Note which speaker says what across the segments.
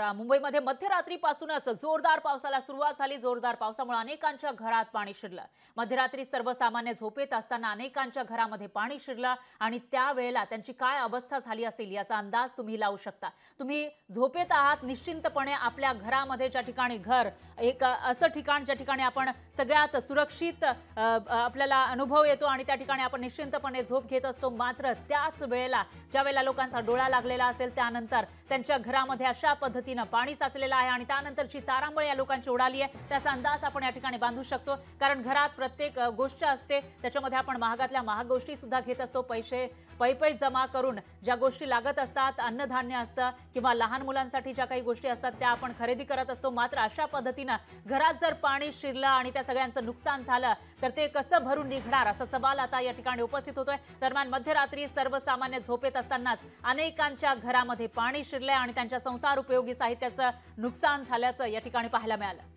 Speaker 1: मात्र मुंबईमध्ये मध्यरात्रीपासूनच जोरदार पावसाला सुरुवात झाली। जोरदार पावसामुळे अनेकांच्या घरात पाणी शिरलं। मध्यरात्री सर्वसामान्य झोपेत असताना अनेकांच्या घरामध्ये पाणी शिरलं आणि त्यावेळेला त्यांची काय अवस्था झाली असेल याचा अंदाज तुम्ही लावू शकता। तुम्ही झोपेत आहात, निश्चिंतपणे आपल्या घरामध्ये ज्या ठिकाणी घर एक असं ठिकाण ज्या ठिकाणी आपण सगळ्यात सुरक्षित आपल्याला अनुभव येतो आणि त्या ठिकाणी आपण निश्चिंतपणे झोप घेत असतो। मात्र त्याच वेळेला ज्यावेळेला लोकांचा डोळा लागलेला असेल त्यानंतर त्यांच्या घरामध्ये अशा पद्धतीने पाणी साचलेलं आहे आणि त्यानंतरची तारांबळ या लोकांची उडाली आहे त्याचा अंदाज आपण या ठिकाणी बांधू शकतो। कारण घरात प्रत्येक गोष्ट असते, त्याच्यामध्ये आपण महागातल्या महाग गोष्टी सुद्धा घेत असतो। पैसे पै जमा करून ज्या गोष्टी लागत असतात, अन्नधान्य असतं किंवा लहान मुलांसाठी ज्या काही गोष्टी असतात त्या आपण खरेदी करत असतो। मात्र अशा पद्धतीने घरात जर पाणी शिरलं आणि त्या सगळ्यांचं नुकसान झालं तर ते कसं भरून निघणार असा सवाल आता या ठिकाणी उपस्थित होतोय। दरम्यान मध्यरात्री सर्वसामान्य झोपेत असतानाच अनेकांच्या घरामध्ये पाणी शिरले आणि त्यांच्या संसार उपयोगी साहित्याचं नुकसान झाल्याचं या ठिकाणी पाहायला मिळालं।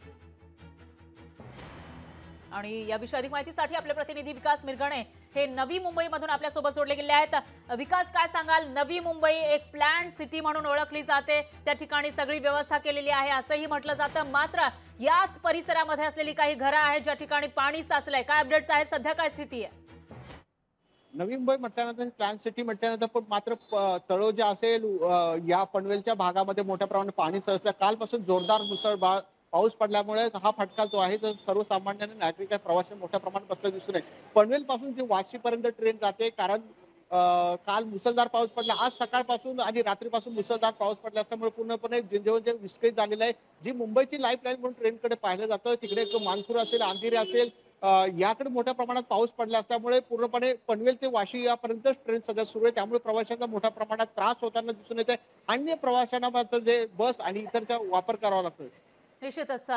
Speaker 1: आणि याविषयी अधिक माहितीसाठी आपले प्रतिनिधी विकास मिरगणे हे नवी मुंबईमधून आपल्या सोबत जोडले गेले आहेत। विकास, काय सांगाल? नवी मुंबई एक प्लॅन्ड सिटी म्हणून ओळखली जाते, त्या ठिकाणी सगळी व्यवस्था केलेली आहे असंही म्हटलं जातं। मात्र याच परिसरामध्ये असलेली काही घरं आहेत ज्या ठिकाणी पाणी साचलंय। काय अपडेट्स आहेत, सध्या काय स्थिती आहे?
Speaker 2: नवी मुंबई म्हटल्यानंतर प्लॅन सिटी म्हटल्यानंतर पण मात्र तळोजा असेल या पनवेलच्या भागामध्ये मोठ्या प्रमाणात पाणी साचलं। कालपासून जोरदार मुसळधार पाऊस पडल्यामुळे हा फटका जो आहे तो सर्वसामान्य नागरिक प्रवासी मोठ्या प्रमाणात बसलेले दिसून येते। पनवेल पासून जी वाशीपर्यंत ट्रेन जाते, कारण काल मुसळधार पाऊस पडला, आज सकाळपासून आणि रात्रीपासून मुसळधार पाऊस पडला असल्यामुळे पूर्णपणे जनजीवन विस्कळीत झालेलं आहे। जी मुंबईची लाईफलाईन म्हणून ट्रेनकडे पाहिलं जातं, तिकडे मानखुर्द असेल, अंधेरी असेल, याकडे मोठ्या प्रमाणात पाऊस पडला असल्यामुळे पूर्णपणे पनवेल ते वाशी यापर्यंतच ट्रेन सध्या सुरू आहे। त्यामुळे प्रवाशांना मोठ्या प्रमाणात त्रास होताना दिसून येत आहे। अन्य प्रवाशांना मात्र जे बस आणि इतरचा वापर करावा लागतोय।
Speaker 1: निश्चितच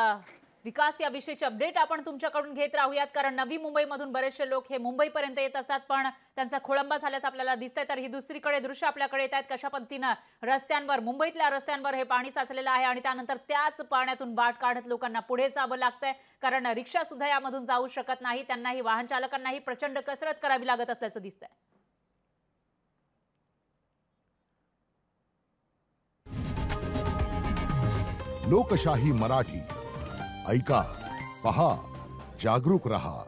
Speaker 1: विकास, या विषयीचे अपडेट आपण तुमच्याकडून घेत राहूयात, कारण नवी मुंबईमधून बरेचसे लोक हे मुंबईपर्यंत येत असतात पण त्यांचा खोळंबा झाल्याचं आपल्याला दिसतंय। तर ही दुसरीकडे दृश्य आपल्याकडे येत आहेत, कशा पद्धतीनं रस्त्यांवर, मुंबईतल्या रस्त्यांवर हे पाणी साचलेलं आहे आणि त्यानंतर त्याच पाण्यातून वाट काढत लोकांना पुढे जावं लागतंय, कारण रिक्षा सुद्धा यामधून जाऊ शकत नाही। त्यांनाही, वाहन चालकांनाही प्रचंड कसरत करावी लागत असल्याचं दिसतंय।
Speaker 3: लोकशाही मराठी ऐका, पहा, जागरूक रहा।